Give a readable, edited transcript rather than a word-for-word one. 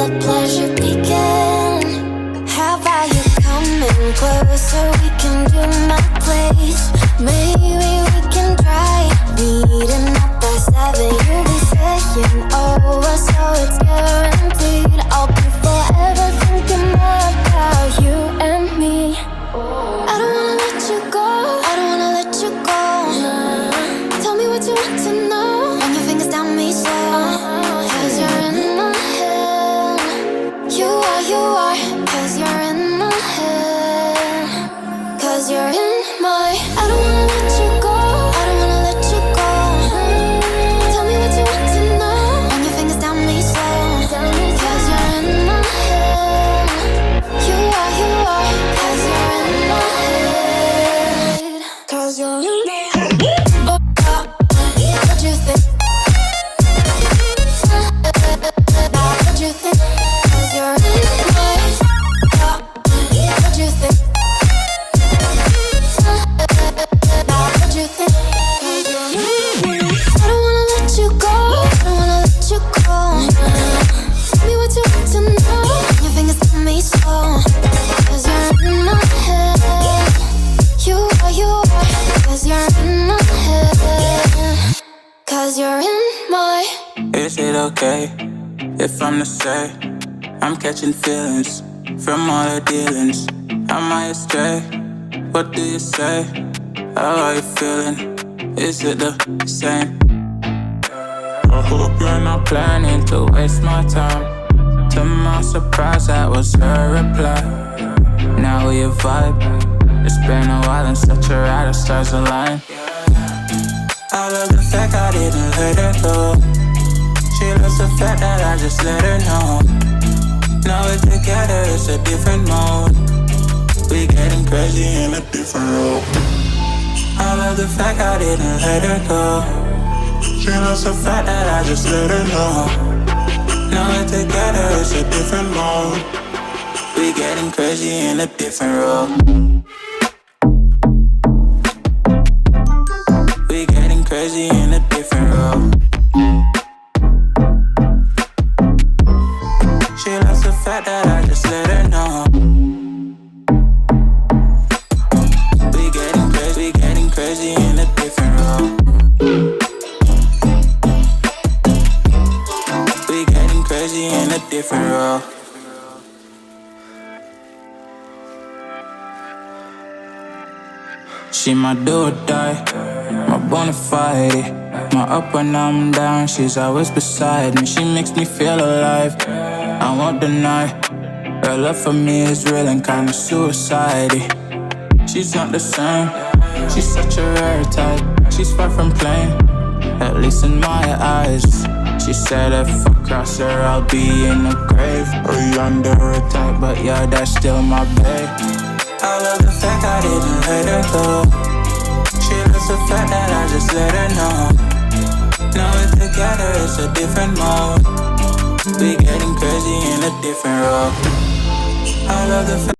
the pleasure begin. How about you coming closer? We can do my place. Maybe we can try meeting up by 7. You'll be saying over, so it's guaranteed. I'll be forever thinking about you and me. I don't wanna let you go, I don't wanna let you go. Tell me what you want to know. Run your fingers down me slow, 'cause you're in my head. You are, 'cause you're in my head. 'Cause you're in my, I don't wanna let you go, I don't wanna let you go. Tell me what you want to know. Run your fingers down me slow, 'cause you're in my head. You are, 'cause you're in my head. 'Cause you're in my head. What you think? What you think? 'Cause you're in my head. What you think? What you think? 'Cause you're in my head. I don't wanna let you go, I don't wanna let you go. Tell me what you want to know. Your fingers on me slow, 'cause you're in my head. You are, 'cause you're in my head. 'Cause you're in my. Is it okay if I'm to say I'm catching feelings from all the dealings? Am I astray? What do you say? How are you feeling? Is it the same? I hope you're not planning to waste my time. To my surprise, that was her reply. Now we vibe. It's been a while and such a ride, the stars align. I love the fact I didn't let her go. She loves the fact that I just let her know. Now we're together, it's a different mode. We getting crazy in a different role. I love the fact I didn't let her go. She loves the fact that I just let her know. Now we're together, it's a different mode. We getting crazy in a different role. We getting crazy in a different role. She loves the fact that I just let her know. We getting crazy in a different role. We getting crazy in a different role. She my do or die, my bona fide. My up when I'm down, she's always beside me. She makes me feel alive, I won't deny. Her love for me is real and kinda suicide-y. She's not the same, she's such a rare type. She's far from plain, at least in my eyes. She said if I cross her, I'll be in the grave or under her type, but yeah, that's still my babe. I love the fact I didn't let her go. She loves the fact that I just let her know. Now we're together, it's a different mode. We getting crazy in a different role. I love the fact